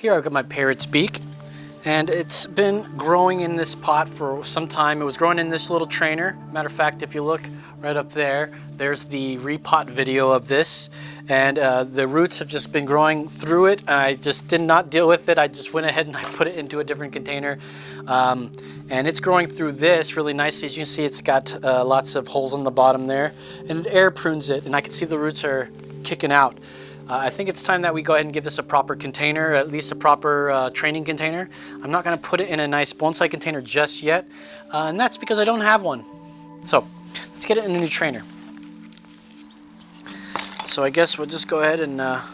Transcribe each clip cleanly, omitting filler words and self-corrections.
Here I've got my parrot's beak, and it's been growing in this pot for some time. It was growing in this little trainer. Matter of fact, if you look right up there, there's the repot video of this, and the roots have just been growing through it. I just did not deal with it. I just went ahead and I put it into a different container, and it's growing through this really nicely. As you can see, it's got lots of holes on the bottom there, and it air prunes it, and I can see the roots are kicking out. I think it's time that we go ahead and give this a proper container, at least a proper training container. I'm not going to put it in a nice bonsai container just yet, and that's because I don't have one. So let's get it in a new trainer. So I guess we'll just go ahead and pop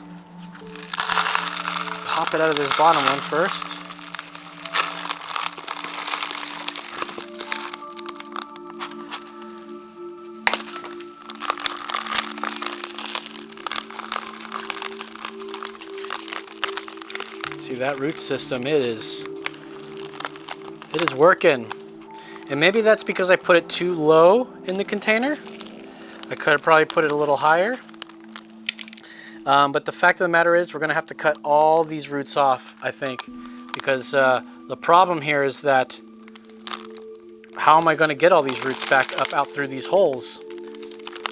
it out of this bottom one first. See that root system, it is working. And maybe that's because I put it too low in the container. I could have probably put it a little higher. But the fact of the matter is we're going to have to cut all these roots off, I think, because the problem here is that how am I going to get all these roots back up out through these holes?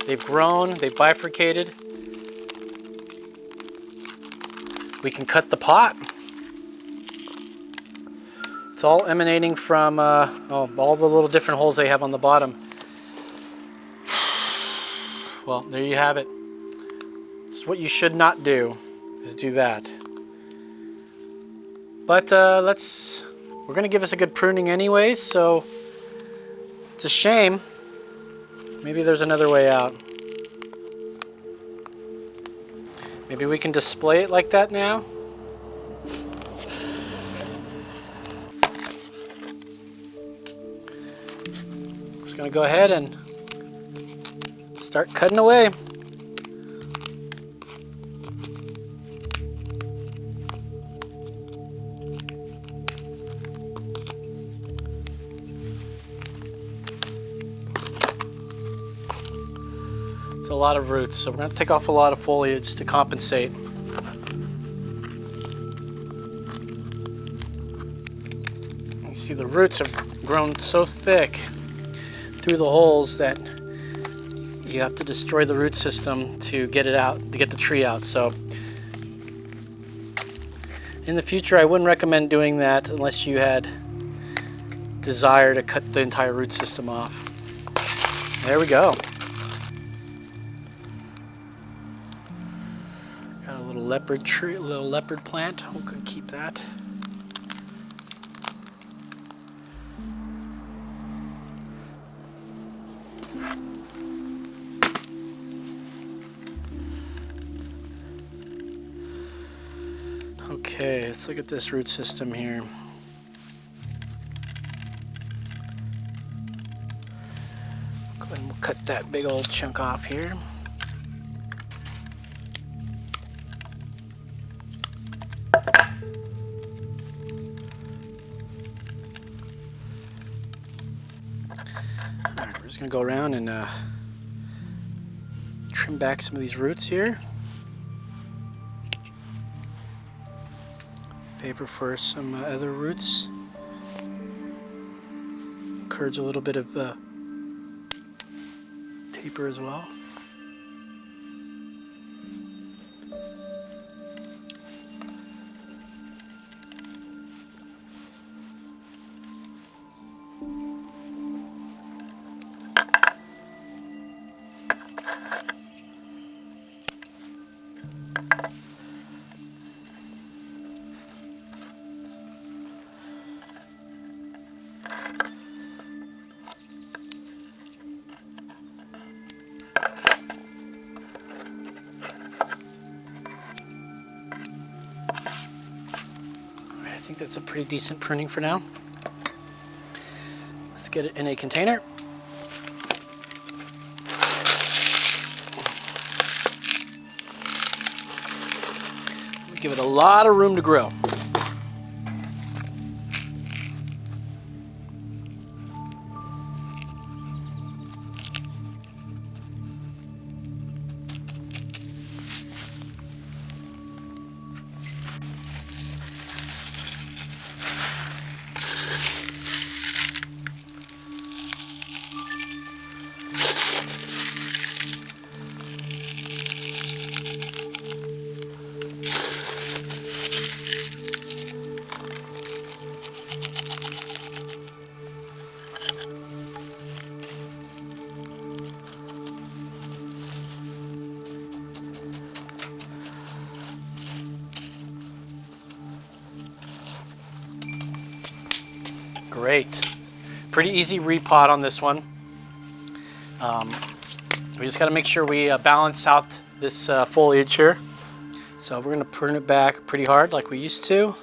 They've grown, they've bifurcated. We can cut the pot. It's all emanating from all the little different holes they have on the bottom. Well, there you have it. This is what you should not do, is do that. But we're going to give us a good pruning anyways, so it's a shame. Maybe there's another way out. Maybe we can display it like that now. Just going to go ahead and start cutting away. It's a lot of roots, so we're going to take off a lot of foliage to compensate. You see the roots have grown so thick through the holes that you have to destroy the root system to get it out, to get the tree out. So in the future I wouldn't recommend doing that unless you had desire to cut the entire root system off. There we go. Got a little leopard tree, a little leopard plant. We can keep that. Okay, let's look at this root system here. Go ahead and we'll cut that big old chunk off here. Alright, we're just going to go around and trim back some of these roots here. Favor for some other roots. Encourage a little bit of taper as well. I think that's a pretty decent pruning for now. Let's get it in a container. Give it a lot of room to grow. great. Pretty easy repot on this one. We just got to make sure we balance out this foliage here. So we're going to prune it back pretty hard like we used to.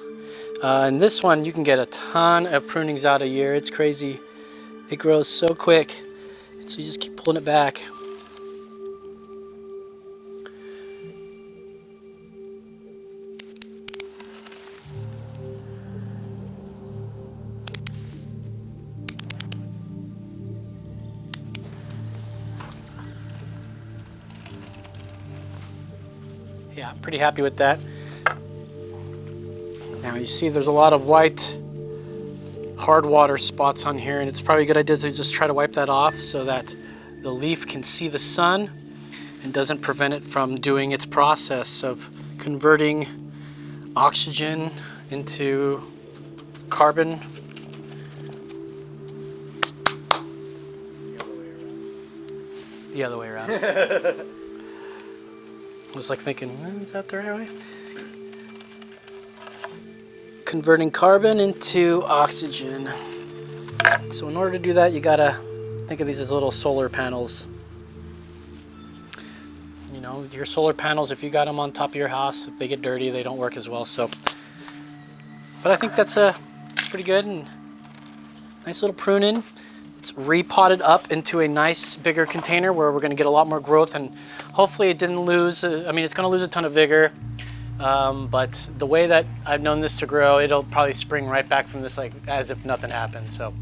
And this one, you can get a ton of prunings out a year. It's crazy. It grows so quick. So you just keep pulling it back. Yeah, I'm pretty happy with that. Now you see there's a lot of white hard water spots on here, and it's probably a good idea to just try to wipe that off so that the leaf can see the sun and doesn't prevent it from doing its process of converting oxygen into carbon. The other way around. I was like thinking, is that the right way? Converting carbon into oxygen. So in order to do that, you gotta think of these as little solar panels. You know, your solar panels, if you got them on top of your house, if they get dirty, they don't work as well. So, but I think that's pretty good and nice little pruning. It's repotted up into a nice bigger container where we're going to get a lot more growth, and hopefully it didn't lose, I mean, it's going to lose a ton of vigor, but the way that I've known this to grow, it'll probably spring right back from this like as if nothing happened. So.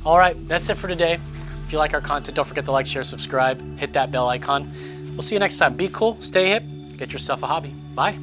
All right, that's it for today. If you like our content, don't forget to like, share, subscribe, hit that bell icon. We'll see you next time. Be cool, stay hip, get yourself a hobby. Bye.